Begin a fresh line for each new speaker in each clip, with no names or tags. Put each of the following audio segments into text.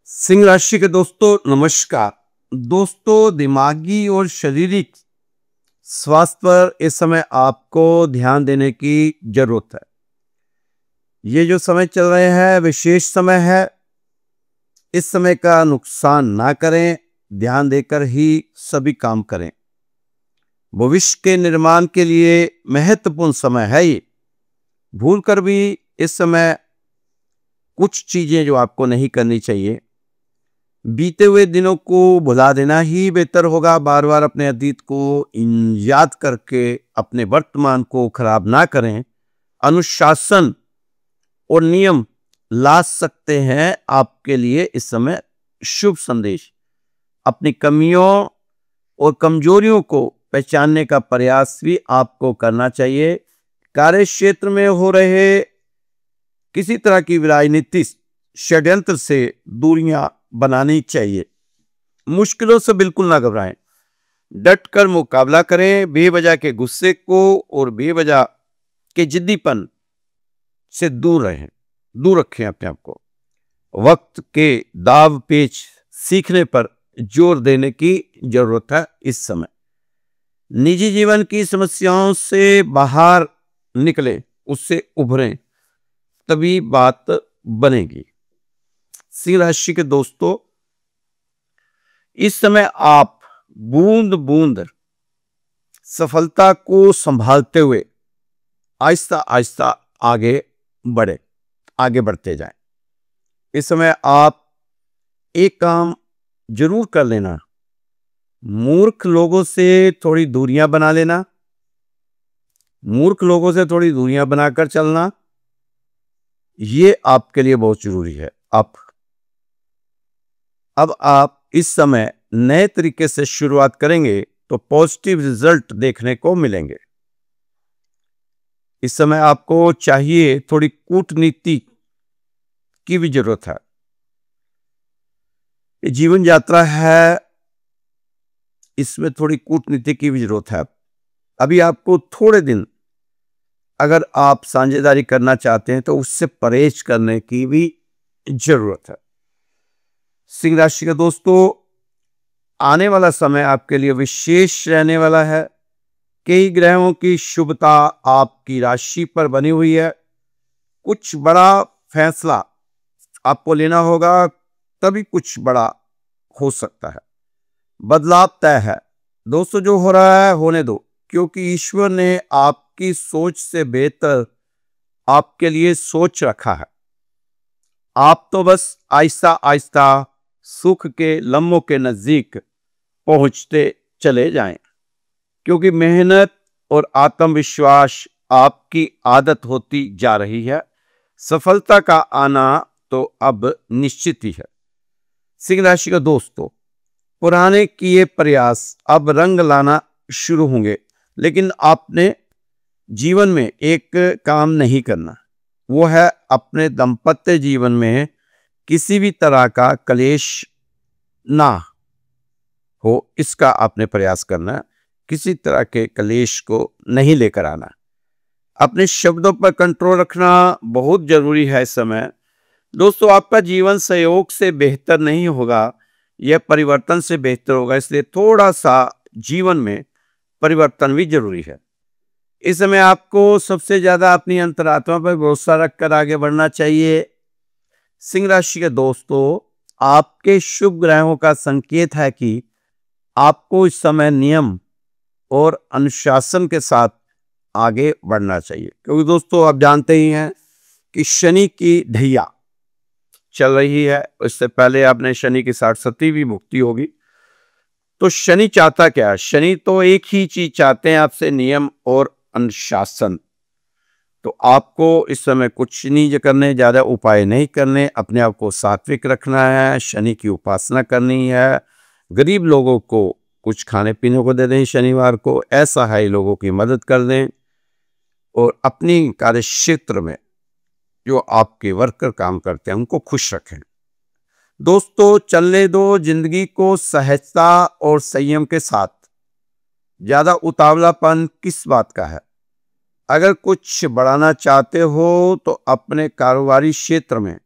सिंह राशि के दोस्तों नमस्कार। दोस्तों, दिमागी और शारीरिक स्वास्थ्य पर इस समय आपको ध्यान देने की जरूरत है। ये जो समय चल रहे हैं विशेष समय है। इस समय का नुकसान ना करें, ध्यान देकर ही सभी काम करें। भविष्य के निर्माण के लिए महत्वपूर्ण समय है ये। भूल कर भी इस समय कुछ चीजें जो आपको नहीं करनी चाहिए। बीते हुए दिनों को भुला देना ही बेहतर होगा। बार बार अपने अतीत को याद करके अपने वर्तमान को खराब ना करें। अनुशासन और नियम ला सकते हैं आपके लिए इस समय शुभ संदेश। अपनी कमियों और कमजोरियों को पहचानने का प्रयास भी आपको करना चाहिए। कार्य क्षेत्र में हो रहे किसी तरह की राजनीतिक षड्यंत्र से दूरियां बनानी चाहिए। मुश्किलों से बिल्कुल ना घबराएं, डट कर मुकाबला करें। बेवजह के गुस्से को और बेवजह के जिद्दीपन से दूर रहें, दूर रखें अपने आप को। वक्त के दाव पेच सीखने पर जोर देने की जरूरत है इस समय। निजी जीवन की समस्याओं से बाहर निकले, उससे उभरें, तभी बात बनेगी। सिंह राशि के दोस्तों, इस समय आप बूंद बूंद सफलता को संभालते हुए आहिस्ता आहिस्ता आगे बढ़ते जाएं। इस समय आप एक काम जरूर कर लेना, मूर्ख लोगों से थोड़ी दूरियां बना लेना। मूर्ख लोगों से थोड़ी दूरियां बनाकर चलना, ये आपके लिए बहुत जरूरी है। अब आप इस समय नए तरीके से शुरुआत करेंगे तो पॉजिटिव रिजल्ट देखने को मिलेंगे। इस समय आपको चाहिए थोड़ी कूटनीति की भी जरूरत है। ये जीवन यात्रा है, इसमें थोड़ी कूटनीति की भी जरूरत है। अभी आपको थोड़े दिन अगर आप साझेदारी करना चाहते हैं तो उससे परहेज करने की भी जरूरत है। सिंह राशि के दोस्तों, आने वाला समय आपके लिए विशेष रहने वाला है। कई ग्रहों की शुभता आपकी राशि पर बनी हुई है। कुछ बड़ा फैसला आपको लेना होगा, तभी कुछ बड़ा हो सकता है। बदलाव तय है। दोस्तों, जो हो रहा है होने दो, क्योंकि ईश्वर ने आपकी सोच से बेहतर आपके लिए सोच रखा है। आप तो बस आहिस्ता आहिस्ता सुख के लम्हों के नजदीक पहुंचते चले जाएं, क्योंकि मेहनत और आत्मविश्वास आपकी आदत होती जा रही है। सफलता का आना तो अब निश्चित ही है। सिंह राशि के दोस्तों, पुराने किए प्रयास अब रंग लाना शुरू होंगे, लेकिन आपने जीवन में एक काम नहीं करना, वो है अपने दाम्पत्य जीवन में किसी भी तरह का कलेश ना हो, इसका आपने प्रयास करना। किसी तरह के कलेश को नहीं लेकर आना। अपने शब्दों पर कंट्रोल रखना बहुत जरूरी है इस समय। दोस्तों, आपका जीवन सहयोग से बेहतर नहीं होगा, यह परिवर्तन से बेहतर होगा। इसलिए थोड़ा सा जीवन में परिवर्तन भी जरूरी है। इस समय आपको सबसे ज्यादा अपनी अंतरात्मा पर भरोसा रखकर आगे बढ़ना चाहिए। सिंह राशि के दोस्तों, आपके शुभ ग्रहों का संकेत है कि आपको इस समय नियम और अनुशासन के साथ आगे बढ़ना चाहिए, क्योंकि दोस्तों आप जानते ही हैं कि शनि की ढैया चल रही है। इससे पहले आपने शनि की 60 भी मुक्ति होगी। तो शनि चाहता क्या है? शनि तो एक ही चीज चाहते हैं आपसे, नियम और अनुशासन। तो आपको इस समय कुछ नहीं करने, ज्यादा उपाय नहीं करने, अपने आप को सात्विक रखना है, शनि की उपासना करनी है। गरीब लोगों को कुछ खाने पीने को दे दें, शनिवार को ऐसा है लोगों की मदद कर दें, और अपनी कार्य क्षेत्र में जो आपके वर्कर काम करते हैं उनको खुश रखें। दोस्तों, चलने दो जिंदगी को सहजता और संयम के साथ। ज्यादा उतावलापन किस बात का है? अगर कुछ बढ़ाना चाहते हो तो अपने कारोबारी क्षेत्र में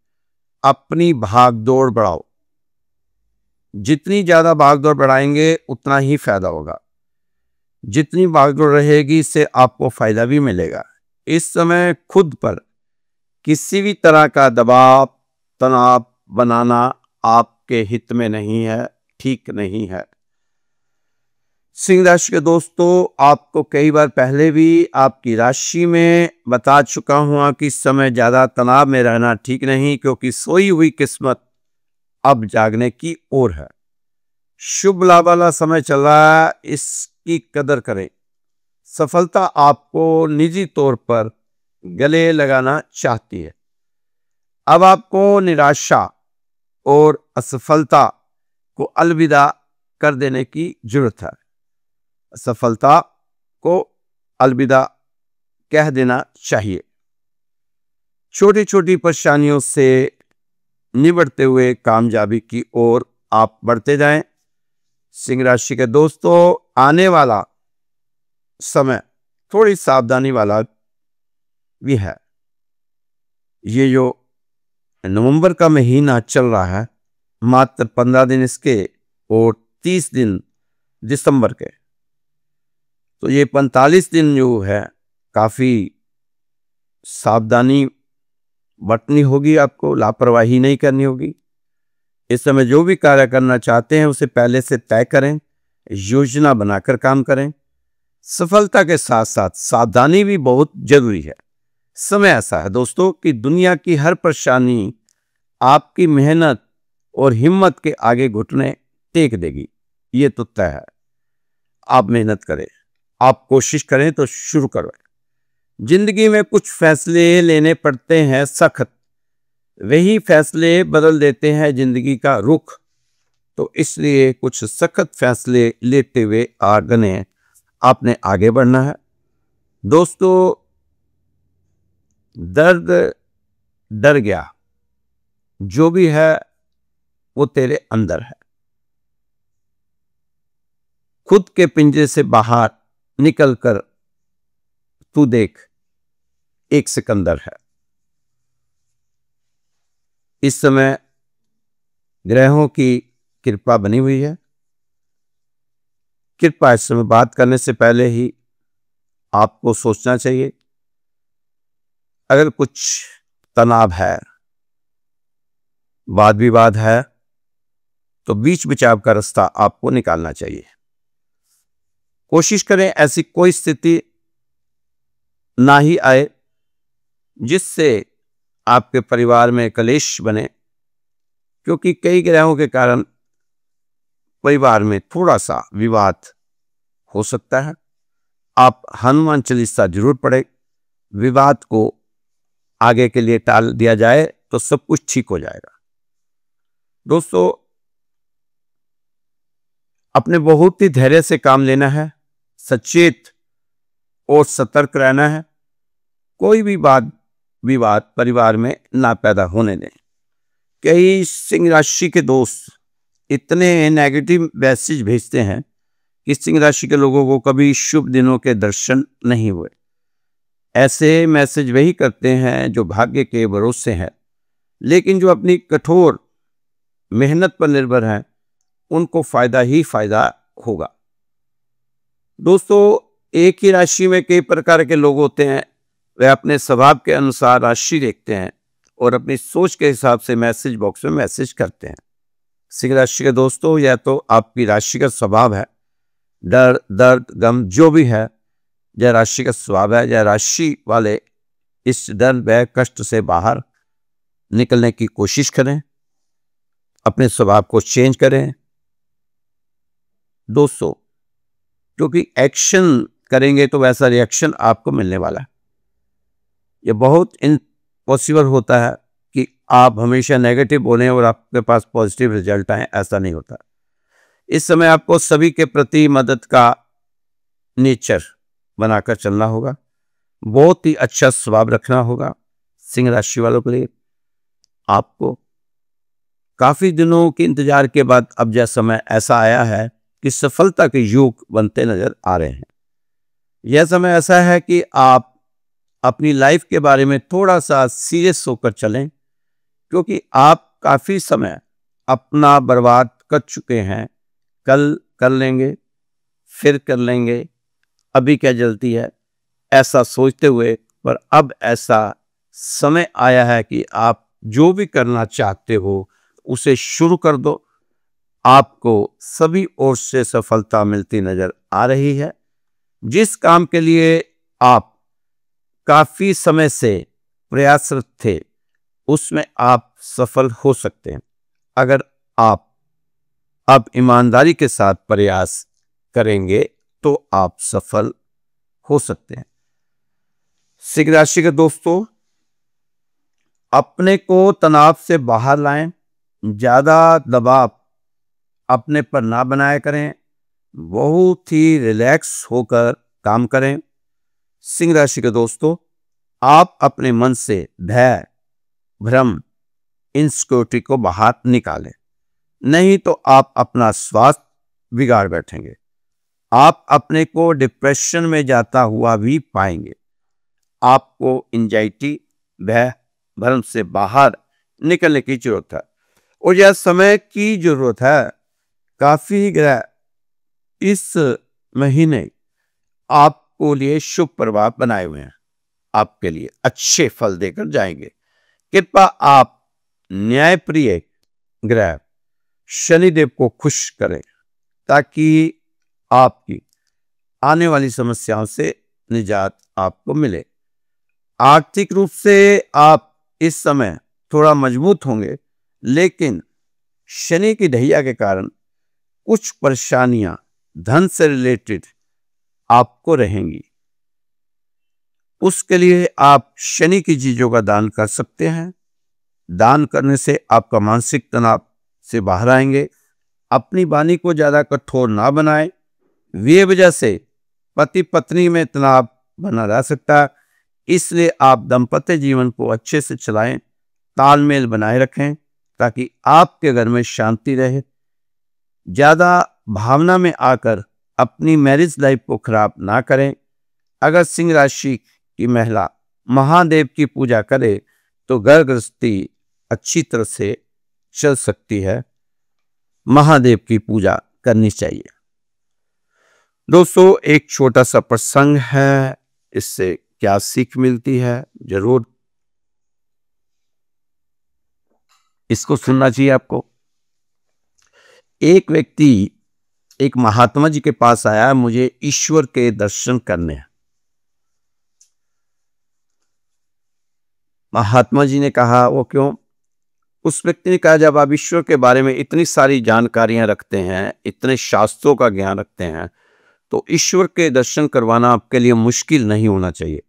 अपनी भागदौड़ बढ़ाओ। जितनी ज्यादा भागदौड़ बढ़ाएंगे उतना ही फायदा होगा। जितनी भागदौड़ रहेगी इससे आपको फायदा भी मिलेगा। इस समय खुद पर किसी भी तरह का दबाव तनाव बनाना आपके हित में नहीं है, ठीक नहीं है। सिंह राशि के दोस्तों, आपको कई बार पहले भी आपकी राशि में बता चुका हूं कि इस समय ज्यादा तनाव में रहना ठीक नहीं, क्योंकि सोई हुई किस्मत अब जागने की ओर है। शुभ लाभ वाला समय चल रहा है, इसकी कदर करें। सफलता आपको निजी तौर पर गले लगाना चाहती है। अब आपको निराशा और असफलता को अलविदा कर देने की जरूरत है। असफलता को अलविदा कह देना चाहिए। छोटी छोटी परेशानियों से निबटते हुए कामयाबी की ओर आप बढ़ते जाएं। सिंह राशि के दोस्तों, आने वाला समय थोड़ी सावधानी वाला भी है। ये जो नवंबर का महीना चल रहा है, मात्र 15 दिन इसके और 30 दिन दिसंबर के, तो ये 45 दिन जो है काफी सावधानी बरतनी होगी, आपको लापरवाही नहीं करनी होगी। इस समय जो भी कार्य करना चाहते हैं उसे पहले से तय करें, योजना बनाकर काम करें। सफलता के साथ साथ सावधानी भी बहुत जरूरी है। समय ऐसा है दोस्तों कि दुनिया की हर परेशानी आपकी मेहनत और हिम्मत के आगे घुटने टेक देगी, ये तो तय है। आप मेहनत करें, आप कोशिश करें तो शुरू करें। जिंदगी में कुछ फैसले लेने पड़ते हैं सख्त, वही फैसले बदल देते हैं जिंदगी का रुख। तो इसलिए कुछ सख्त फैसले लेते हुए आगे आपने आगे बढ़ना है। दोस्तों, दर्द डर गया, जो भी है वो तेरे अंदर है। खुद के पिंजरे से बाहर निकलकर तू देख, एक सिकंदर है। इस समय ग्रहों की कृपा बनी हुई है। कृपा इस समय बात करने से पहले ही आपको सोचना चाहिए। अगर कुछ तनाव है, वाद विवाद है, तो बीच बचाव का रास्ता आपको निकालना चाहिए। कोशिश करें ऐसी कोई स्थिति ना ही आए जिससे आपके परिवार में कलेश बने, क्योंकि कई ग्रहों के कारण परिवार में थोड़ा सा विवाद हो सकता है। आप हनुमान चालीसा जरूर पढ़ें। विवाद को आगे के लिए टाल दिया जाए तो सब कुछ ठीक हो जाएगा। दोस्तों, अपने बहुत ही धैर्य से काम लेना है, सचेत और सतर्क रहना है। कोई भी वाद विवाद परिवार में ना पैदा होने दें। कई सिंह राशि के दोस्त इतने नेगेटिव मैसेज भेजते हैं कि सिंह राशि के लोगों को कभी शुभ दिनों के दर्शन नहीं हुए। ऐसे मैसेज वही करते हैं जो भाग्य के भरोसे हैं, लेकिन जो अपनी कठोर मेहनत पर निर्भर है उनको फायदा ही फायदा होगा। दोस्तों, एक ही राशि में कई प्रकार के लोग होते हैं। वे अपने स्वभाव के अनुसार राशि देखते हैं और अपनी सोच के हिसाब से मैसेज बॉक्स में मैसेज करते हैं। सिंह राशि के दोस्तों, यह तो आपकी राशि का स्वभाव है। डर दर्द गम जो भी है, यह राशि का स्वभाव है। यह राशि वाले इस डर भय कष्ट से बाहर निकलने की कोशिश करें, अपने स्वभाव को चेंज करें दोस्तों, क्योंकि एक्शन करेंगे तो वैसा रिएक्शन आपको मिलने वाला है। यह बहुत इम्पॉसिबल होता है कि आप हमेशा नेगेटिव बोलें और आपके पास पॉजिटिव रिजल्ट आए, ऐसा नहीं होता। इस समय आपको सभी के प्रति मदद का नेचर बनाकर चलना होगा। बहुत ही अच्छा स्वभाव रखना होगा। सिंह राशि वालों के लिए आपको काफी दिनों के इंतजार के बाद अब यह समय ऐसा आया है कि सफलता के योग बनते नजर आ रहे हैं। यह समय ऐसा है कि आप अपनी लाइफ के बारे में थोड़ा सा सीरियस होकर चलें, क्योंकि आप काफी समय अपना बर्बाद कर चुके हैं, कल कर लेंगे, फिर कर लेंगे, अभी क्या जल्दी है, ऐसा सोचते हुए, पर अब ऐसा समय आया है कि आप जो भी करना चाहते हो उसे शुरू कर दो। आपको सभी ओर से सफलता मिलती नजर आ रही है। जिस काम के लिए आप काफी समय से प्रयासरत थे उसमें आप सफल हो सकते हैं अगर आप अब ईमानदारी के साथ प्रयास करेंगे तो आप सफल हो सकते हैं। सिंह राशि के दोस्तों, अपने को तनाव से बाहर लाएं, ज्यादा दबाव अपने पर ना बनाया करें, बहुत ही रिलैक्स होकर काम करें। सिंह राशि के दोस्तों, आप अपने मन से भय, भ्रम, इनसिक्योरिटी को बाहर निकालें, नहीं तो आप अपना स्वास्थ्य बिगाड़ बैठेंगे। आप अपने को डिप्रेशन में जाता हुआ भी पाएंगे। आपको एंजाइटी, भय, भ्रम से बाहर निकलने की जरूरत है और यह समय की जरूरत है। काफी ग्रह इस महीने आपको लिए शुभ प्रभाव बनाए हुए हैं, आपके लिए अच्छे फल देकर जाएंगे। कृपया आप न्यायप्रिय ग्रह शनिदेव को खुश करें ताकि आपकी आने वाली समस्याओं से निजात आपको मिले। आर्थिक रूप से आप इस समय थोड़ा मजबूत होंगे, लेकिन शनि की ढैया के कारण कुछ परेशानियां धन से रिलेटेड आपको रहेंगी। उसके लिए आप शनि की चीजों का दान कर सकते हैं। दान करने से आपका मानसिक तनाव से बाहर आएंगे। अपनी वाणी को ज्यादा कठोर ना बनाएं, वे वजह से पति पत्नी में तनाव बना रह सकता है। इसलिए आप दाम्पत्य जीवन को अच्छे से चलाएं, तालमेल बनाए रखें ताकि आपके घर में शांति रहे। ज्यादा भावना में आकर अपनी मैरिज लाइफ को खराब ना करें। अगर सिंह राशि की महिला महादेव की पूजा करे तो घर गृहस्थी अच्छी तरह से चल सकती है। महादेव की पूजा करनी चाहिए। दोस्तों, एक छोटा सा प्रसंग है, इससे क्या सीख मिलती है जरूर इसको सुनना चाहिए आपको। एक व्यक्ति एक महात्मा जी के पास आया, मुझे ईश्वर के दर्शन करने हैं। महात्मा जी ने कहा, वो क्यों? उस व्यक्ति ने कहा, जब आप ईश्वर के बारे में इतनी सारी जानकारियां रखते हैं, इतने शास्त्रों का ज्ञान रखते हैं, तो ईश्वर के दर्शन करवाना आपके लिए मुश्किल नहीं होना चाहिए।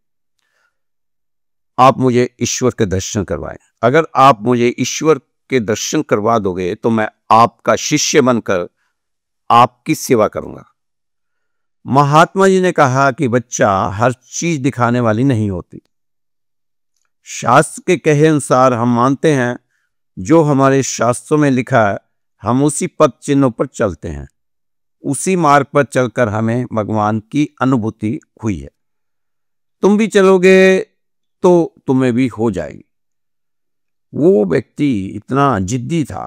आप मुझे ईश्वर के दर्शन करवाएं। अगर आप मुझे ईश्वर के दर्शन करवा दोगे तो मैं आपका शिष्य बनकर आपकी सेवा करूंगा। महात्मा जी ने कहा कि बच्चा, हर चीज दिखाने वाली नहीं होती। शास्त्र के कहे अनुसार हम मानते हैं, जो हमारे शास्त्रों में लिखा है हम उसी पद चिन्हों पर चलते हैं, उसी मार्ग पर चलकर हमें भगवान की अनुभूति हुई है। तुम भी चलोगे तो तुम्हें भी हो जाएगी। वो व्यक्ति इतना जिद्दी था,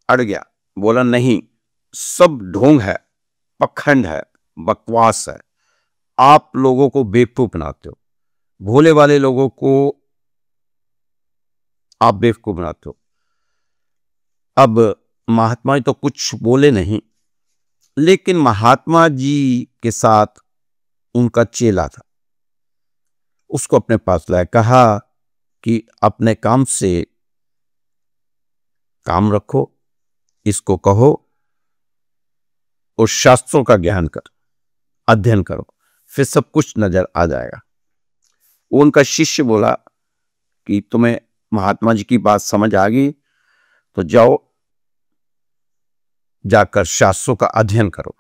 अड़ गया, बोला नहीं, सब ढोंग है, पखंड है, बकवास है। आप लोगों को बेवकूफ बनाते हो, भोले वाले लोगों को आप बेवकूफ बनाते हो। अब महात्मा जी तो कुछ बोले नहीं, लेकिन महात्मा जी के साथ उनका चेला था, उसको अपने पास लाया, कहा कि अपने काम से काम रखो, इसको कहो और शास्त्रों का ज्ञान कर, अध्ययन करो, फिर सब कुछ नजर आ जाएगा। उनका शिष्य बोला कि तुम्हें महात्मा जी की बात समझ आ गई तो जाओ, जाकर शास्त्रों का अध्ययन करो।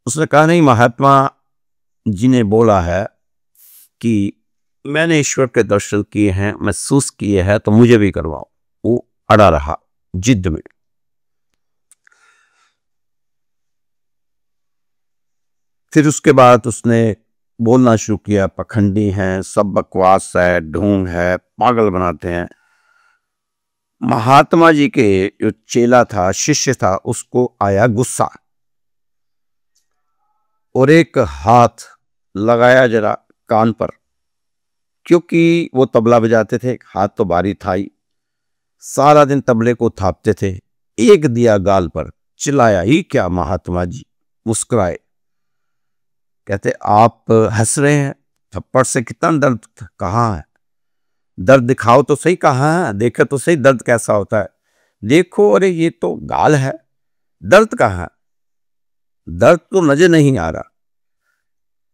उसने कहा, नहीं, महात्मा जी ने बोला है कि मैंने ईश्वर के दर्शन किए हैं, महसूस किए हैं, तो मुझे भी करवाओ। वो अड़ा रहा जिद में। फिर उसके बाद उसने बोलना शुरू किया, पखंडी हैं, सब बकवास है, ढोंग है, पागल बनाते हैं। महात्मा जी के जो चेला था, शिष्य था, उसको आया गुस्सा और एक हाथ लगाया जरा कान पर, क्योंकि वो तबला बजाते थे, हाथ तो भारी था ही, सारा दिन तबले को थापते थे। एक दिया गाल पर, चिल्लाया ही क्या महात्मा जी, मुस्कुराए, कहते आप हंस रहे हैं, थप्पड़ से कितना दर्द कहाँ है, दर्द दिखाओ तो सही, कहाँ है, देखे तो सही दर्द कैसा होता है, देखो, अरे ये तो गाल है, दर्द कहाँ है, दर्द तो नजर नहीं आ रहा।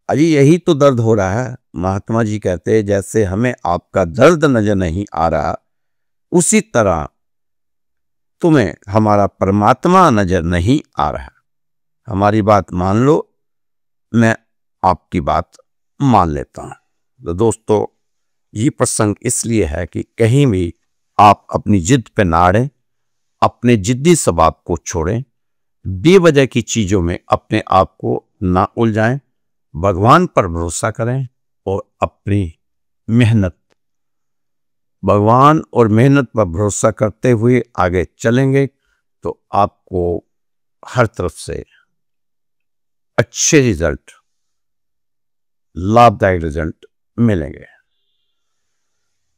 अजी यही तो दर्द हो रहा है। महात्मा जी कहते जैसे हमें आपका दर्द नजर नहीं आ रहा, उसी तरह तुम्हें हमारा परमात्मा नजर नहीं आ रहा। हमारी बात मान लो, मैं आपकी बात मान लेता हूं। तो दोस्तों, ये प्रसंग इसलिए है कि कहीं भी आप अपनी जिद पे ना अड़ें, अपने जिद्दी स्वभाव को छोड़ें, बेवजह की चीजों में अपने आप को ना उलझाएं, भगवान पर भरोसा करें और अपनी मेहनत, भगवान और मेहनत पर भरोसा करते हुए आगे चलेंगे तो आपको हर तरफ से अच्छे रिजल्ट, लाभदायक रिजल्ट मिलेंगे।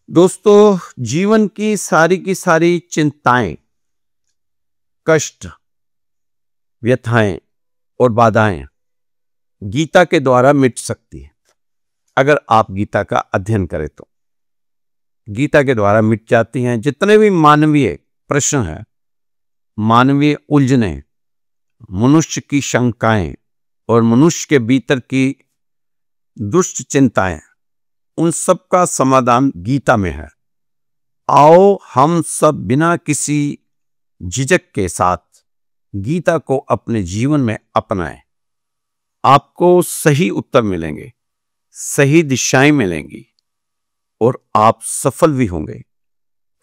दोस्तों, जीवन की सारी चिंताएं, कष्ट, व्यथाएं और बाधाएं गीता के द्वारा मिट सकती है। अगर आप गीता का अध्ययन करें तो गीता के द्वारा मिट जाती हैं जितने भी मानवीय प्रश्न हैं, मानवीय उलझनें, मनुष्य की शंकाएं और मनुष्य के भीतर की दुष्ट चिंताएं, उन सब का समाधान गीता में है। आओ हम सब बिना किसी झिझक के साथ गीता को अपने जीवन में अपनाएं। आपको सही उत्तर मिलेंगे, सही दिशाएं मिलेंगी और आप सफल भी होंगे।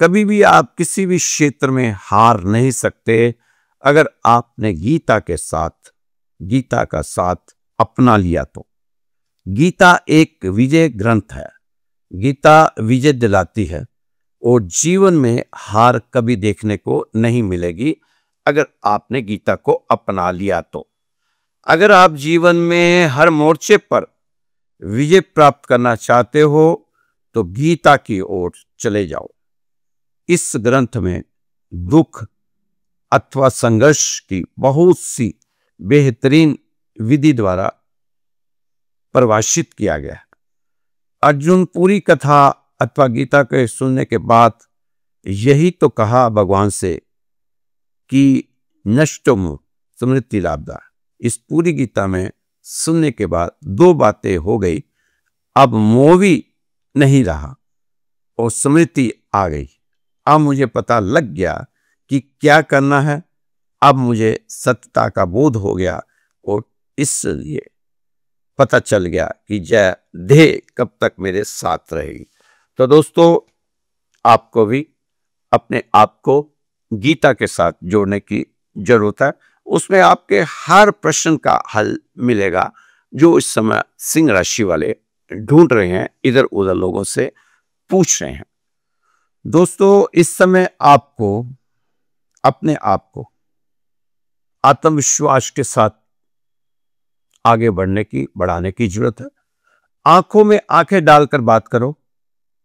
कभी भी आप किसी भी क्षेत्र में हार नहीं सकते अगर आपने गीता का साथ अपना लिया तो। गीता एक विजय ग्रंथ है, गीता विजय दिलाती है और जीवन में हार कभी देखने को नहीं मिलेगी अगर आपने गीता को अपना लिया तो। अगर आप जीवन में हर मोर्चे पर विजय प्राप्त करना चाहते हो तो गीता की ओर चले जाओ। इस ग्रंथ में दुख अथवा संघर्ष की बहुत सी बेहतरीन विधि द्वारा परिभाषित किया गया है। अर्जुन पूरी कथा अथवा गीता के सुनने के बाद यही तो कहा भगवान से कि नष्टोम स्मृति लाभदा। इस पूरी गीता में सुनने के बाद दो बातें हो गई, अब मोह भी नहीं रहा और स्मृति आ गई। अब मुझे पता लग गया कि क्या करना है, अब मुझे सत्यता का बोध हो गया और इसलिए पता चल गया कि जय देह कब तक मेरे साथ रहेगी। तो दोस्तों, आपको भी अपने आप को गीता के साथ जोड़ने की जरूरत है। उसमें आपके हर प्रश्न का हल मिलेगा जो इस समय सिंह राशि वाले ढूंढ रहे हैं, इधर उधर लोगों से पूछ रहे हैं। दोस्तों, इस समय आपको अपने आप को आत्मविश्वास के साथ आगे बढ़ाने की जरूरत है। आंखों में आंखें डालकर बात करो,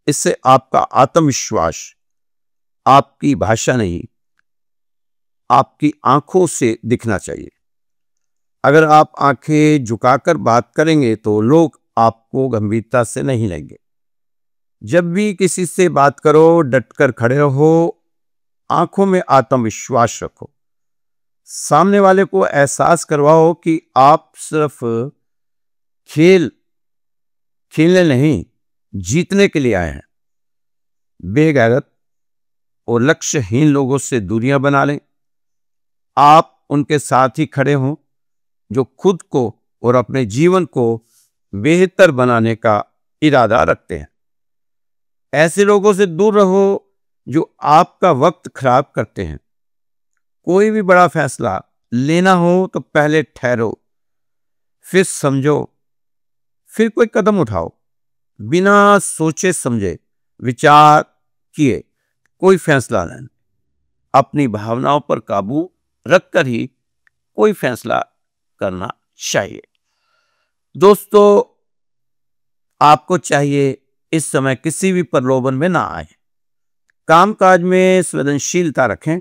इससे आपका आत्मविश्वास आपकी भाषा नहीं, आपकी आंखों से दिखना चाहिए। अगर आप आंखें झुकाकर बात करेंगे तो लोग आपको गंभीरता से नहीं लेंगे। जब भी किसी से बात करो, डटकर खड़े रहो, आंखों में आत्मविश्वास रखो, सामने वाले को एहसास करवाओ कि आप सिर्फ खेलने नहीं, जीतने के लिए आए हैं। बेगैरत और लक्ष्यहीन लोगों से दूरियां बना लें। आप उनके साथ ही खड़े हों जो खुद को और अपने जीवन को बेहतर बनाने का इरादा रखते हैं। ऐसे लोगों से दूर रहो जो आपका वक्त खराब करते हैं। कोई भी बड़ा फैसला लेना हो तो पहले ठहरो, फिर समझो, फिर कोई कदम उठाओ। बिना सोचे समझे, विचार किए कोई फैसला लें। अपनी भावनाओं पर काबू रखकर ही कोई फैसला करना चाहिए। दोस्तों, आपको चाहिए इस समय किसी भी प्रलोभन में ना आए। कामकाज में संवेदनशीलता रखें,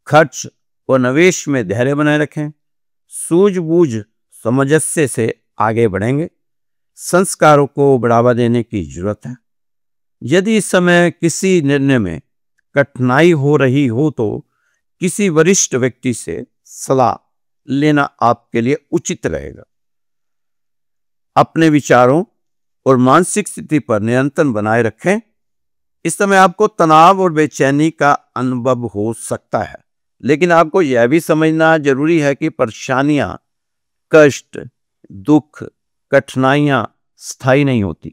खर्च और निवेश में धैर्य बनाए रखें, सूझबूझ सामंजस्य से आगे बढ़ेंगे। संस्कारों को बढ़ावा देने की जरूरत है। यदि इस समय किसी निर्णय में कठिनाई हो रही हो तो किसी वरिष्ठ व्यक्ति से सलाह लेना आपके लिए उचित रहेगा। अपने विचारों और मानसिक स्थिति पर नियंत्रण बनाए रखें। इस समय आपको तनाव और बेचैनी का अनुभव हो सकता है, लेकिन आपको यह भी समझना जरूरी है कि परेशानियां, कष्ट, दुख, कठिनाइयां स्थायी नहीं होती।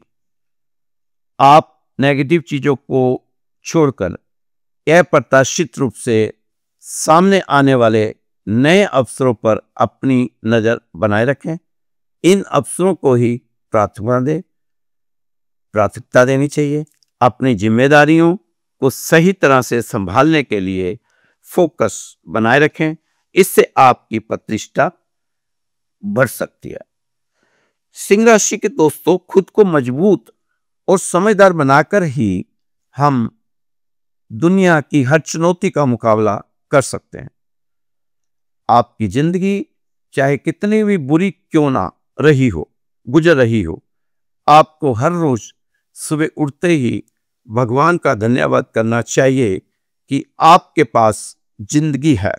आप नेगेटिव चीजों को छोड़कर अप्रत्याशित रूप से सामने आने वाले नए अवसरों पर अपनी नजर बनाए रखें। इन अवसरों को ही प्राथमिकता देनी चाहिए। अपनी जिम्मेदारियों को सही तरह से संभालने के लिए फोकस बनाए रखें। इससे आपकी प्रतिष्ठा बढ़ सकती है। सिंह राशि के दोस्तों, खुद को मजबूत और समझदार बनाकर ही हम दुनिया की हर चुनौती का मुकाबला कर सकते हैं। आपकी जिंदगी चाहे कितनी भी बुरी क्यों ना रही हो, गुजर रही हो, आपको हर रोज सुबह उठते ही भगवान का धन्यवाद करना चाहिए कि आपके पास जिंदगी है।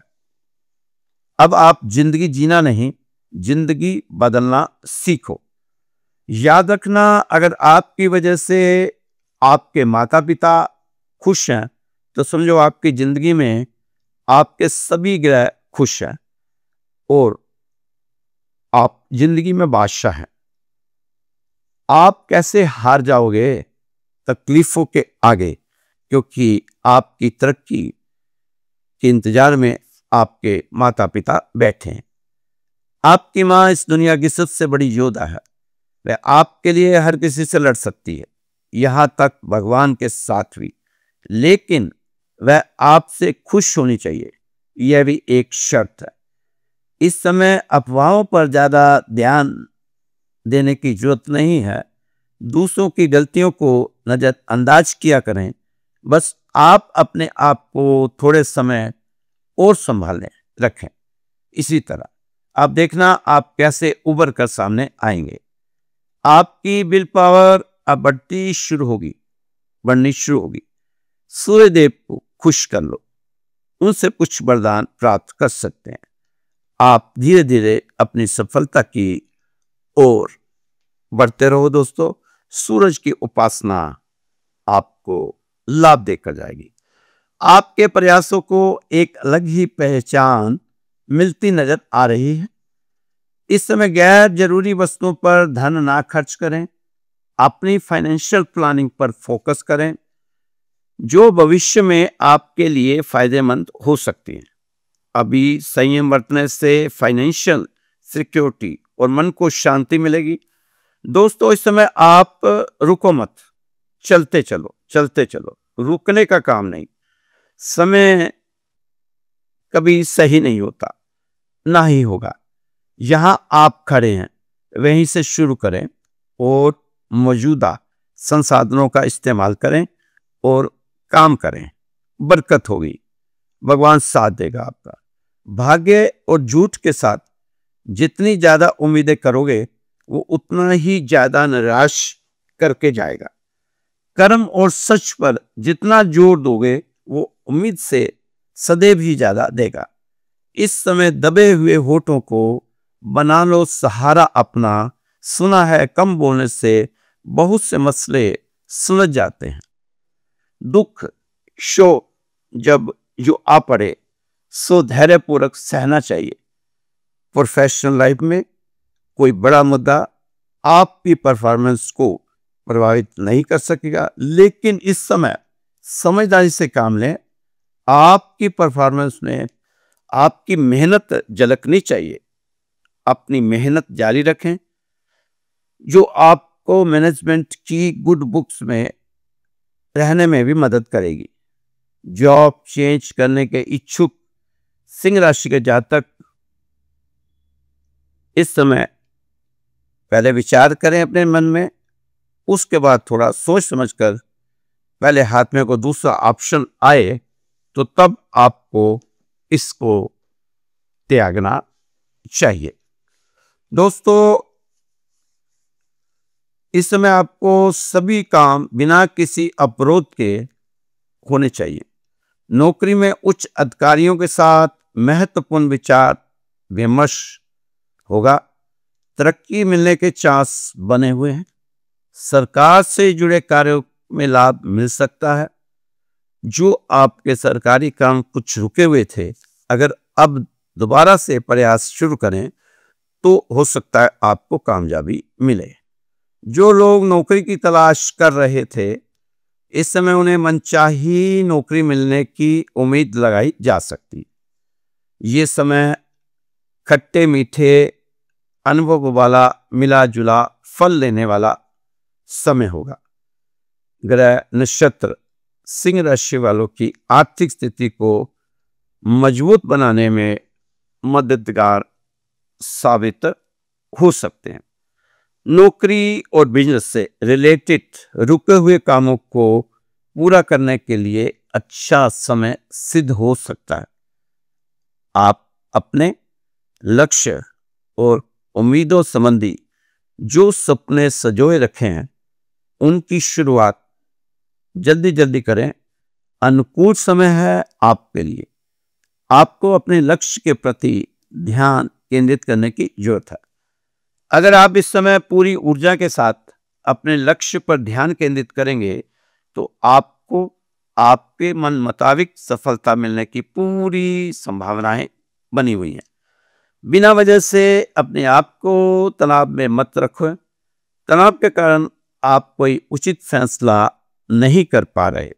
अब आप जिंदगी जीना नहीं, जिंदगी बदलना सीखो। याद रखना, अगर आपकी वजह से आपके माता पिता खुश हैं तो समझो आपकी जिंदगी में आपके सभी ग्रह खुश हैं और आप जिंदगी में बादशाह हैं। आप कैसे हार जाओगे तकलीफों के आगे, क्योंकि आपकी तरक्की के इंतजार में आपके माता पिता बैठे हैं। आपकी मां इस दुनिया की सबसे बड़ी योद्धा है। वह आपके लिए हर किसी से लड़ सकती है, यहां तक भगवान के साथ भी, लेकिन वह आपसे खुश होनी चाहिए, यह भी एक शर्त है। इस समय अफवाहों पर ज्यादा ध्यान देने की जरूरत नहीं है। दूसरों की गलतियों को नजरअंदाज किया करें। बस आप अपने आप को थोड़े समय और संभालें रखें। इसी तरह आप देखना आप कैसे उभर कर सामने आएंगे। आपकी विल पावर अब बढ़नी शुरू होगी। सूर्य देव को खुश कर लो, उनसे कुछ वरदान प्राप्त कर सकते हैं। आप धीरे धीरे अपनी सफलता की ओर बढ़ते रहो। दोस्तों, सूरज की उपासना आपको लाभ देकर जाएगी। आपके प्रयासों को एक अलग ही पहचान मिलती नजर आ रही है। इस समय गैर जरूरी वस्तुओं पर धन ना खर्च करें। अपनी फाइनेंशियल प्लानिंग पर फोकस करें, जो भविष्य में आपके लिए फायदेमंद हो सकती है। अभी संयम बरतने से फाइनेंशियल सिक्योरिटी और मन को शांति मिलेगी। दोस्तों, इस समय आप रुको मत, चलते चलो। रुकने का काम नहीं। समय कभी सही नहीं होता, ना ही होगा। यहां आप खड़े हैं, वहीं से शुरू करें और मौजूदा संसाधनों का इस्तेमाल करें और काम करें। बरकत होगी, भगवान साथ देगा आपका। भाग्य और झूठ के साथ जितनी ज्यादा उम्मीदें करोगे, वो उतना ही ज्यादा निराश करके जाएगा। कर्म और सच पर जितना जोर दोगे, वो उम्मीद से सदैव ही ज्यादा देगा। इस समय दबे हुए होठों को बना लो सहारा अपना। सुना है कम बोलने से बहुत से मसले सुलझ जाते हैं। दुख शोक जब जो आ पड़े, सो धैर्यपूर्वक सहना चाहिए। प्रोफेशनल लाइफ में कोई बड़ा मुद्दा आपकी परफॉर्मेंस को प्रभावित नहीं कर सकेगा, लेकिन इस समय समझदारी से काम लें। आपकी परफॉर्मेंस में आपकी मेहनत झलकनी चाहिए। अपनी मेहनत जारी रखें, जो आपको मैनेजमेंट की गुड बुक्स में रहने में भी मदद करेगी। जॉब चेंज करने के इच्छुक सिंह राशि के जातक इस समय पहले विचार करें अपने मन में, उसके बाद थोड़ा सोच समझकर पहले हाथ में कोई दूसरा ऑप्शन आए तो तब आपको इसको त्यागना चाहिए। दोस्तों, इस समय आपको सभी काम बिना किसी अवरोध के होने चाहिए। नौकरी में उच्च अधिकारियों के साथ महत्वपूर्ण विचार विमर्श होगा। तरक्की मिलने के चांस बने हुए हैं। सरकार से जुड़े कार्यों में लाभ मिल सकता है। जो आपके सरकारी काम कुछ रुके हुए थे, अगर अब दोबारा से प्रयास शुरू करें तो हो सकता है आपको कामयाबी मिले। जो लोग नौकरी की तलाश कर रहे थे, इस समय उन्हें मनचाही नौकरी मिलने की उम्मीद लगाई जा सकती। ये समय खट्टे मीठे अनुभव वाला मिला जुला फल लेने वाला समय होगा। ग्रह नक्षत्र सिंह राशि वालों की आर्थिक स्थिति को मजबूत बनाने में मददगार साबित हो सकते हैं। नौकरी और बिजनेस से रिलेटेड रुके हुए कामों को पूरा करने के लिए अच्छा समय सिद्ध हो सकता है। आप अपने लक्ष्य और उम्मीदों संबंधी जो सपने सजोए रखे हैं, उनकी शुरुआत जल्दी जल्दी करें। अनुकूल समय है आपके लिए। आपको अपने लक्ष्य के प्रति ध्यान केंद्रित करने की जरूरत है। अगर आप इस समय पूरी ऊर्जा के साथ अपने लक्ष्य पर ध्यान केंद्रित करेंगे तो आपको आपके मन मुताबिक सफलता मिलने की पूरी संभावनाएं बनी हुई हैं। बिना वजह से अपने आप को तनाव में मत रखो। तनाव के कारण आप कोई उचित फैसला नहीं कर पा रहे।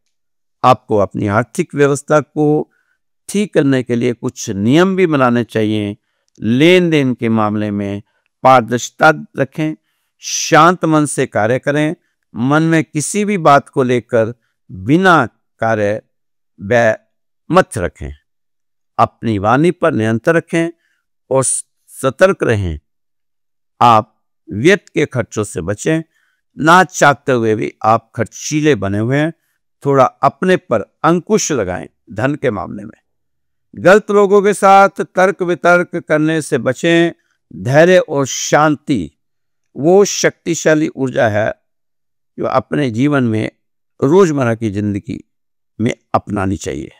आपको अपनी आर्थिक व्यवस्था को ठीक करने के लिए कुछ नियम भी बनाने चाहिए। लेन देन के मामले में पारदर्शिता रखें। शांत मन से कार्य करें। मन में किसी भी बात को लेकर बिना कार्य व्यय मत रखें। अपनी वाणी पर नियंत्रण रखें और सतर्क रहें। आप व्यर्थ के खर्चों से बचें। ना चाहते हुए भी आप खर्चीले बने हुए हैं। थोड़ा अपने पर अंकुश लगाएं। धन के मामले में गलत लोगों के साथ तर्क वितर्क करने से बचें। धैर्य और शांति वो शक्तिशाली ऊर्जा है जो अपने जीवन में रोजमर्रा की जिंदगी में अपनानी चाहिए।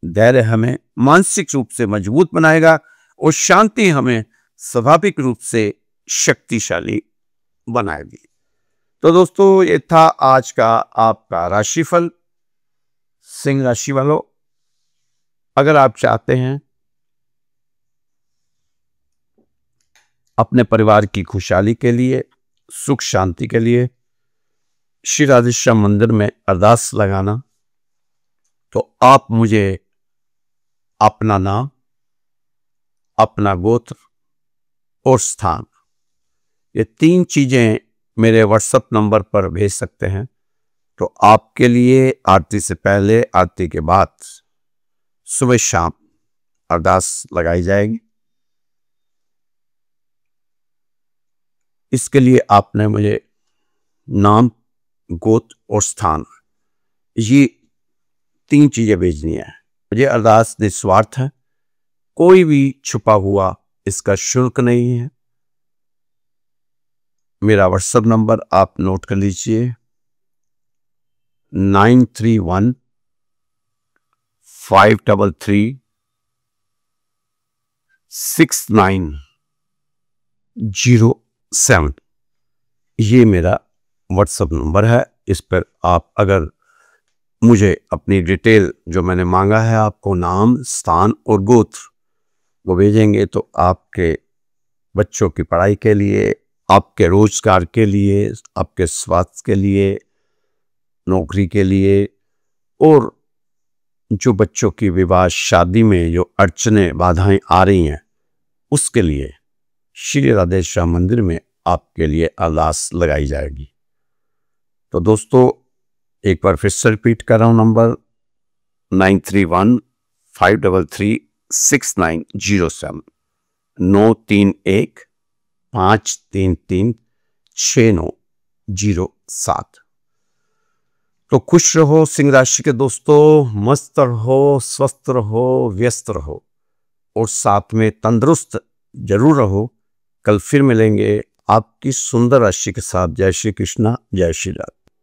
धैर्य हमें मानसिक रूप से मजबूत बनाएगा और शांति हमें स्वाभाविक रूप से शक्तिशाली बनाएगी। तो दोस्तों, ये था आज का आपका राशिफल। सिंह राशि वालों, अगर आप चाहते हैं अपने परिवार की खुशहाली के लिए, सुख शांति के लिए श्री राधेश्याम मंदिर में अरदास लगाना, तो आप मुझे अपना नाम, अपना गोत्र और स्थान, ये 3 चीजें मेरे व्हाट्सएप नंबर पर भेज सकते हैं। तो आपके लिए आरती से पहले, आरती के बाद सुबह शाम अरदास लगाई जाएगी। इसके लिए आपने मुझे नाम, गोत्र और स्थान, ये 3 चीजें भेजनी है। मुझे अरदास निस्वार्थ है, कोई भी छुपा हुआ इसका शुल्क नहीं है। मेरा व्हाट्सएप नंबर आप नोट कर लीजिए, 9315536907। ये मेरा व्हाट्सएप नंबर है। इस पर आप अगर मुझे अपनी डिटेल जो मैंने मांगा है, आपको नाम, स्थान और गोत्र, वो भेजेंगे तो आपके बच्चों की पढ़ाई के लिए, आपके रोजगार के लिए, आपके स्वास्थ्य के लिए, नौकरी के लिए, और जो बच्चों की विवाह शादी में जो अड़चने बाधाएं आ रही हैं, उसके लिए श्री राधेश्याम मंदिर में आपके लिए अरदास लगाई जाएगी। तो दोस्तों, एक बार फिर से रिपीट कर रहा हूं नंबर 9315336907 9315336907। तो खुश रहो सिंह राशि के दोस्तों, मस्त रहो, स्वस्थ रहो, व्यस्त रहो और साथ में तंदुरुस्त जरूर रहो। कल फिर मिलेंगे आपकी सुंदर राशि के साथ। जय श्री कृष्णा, जय श्री राम।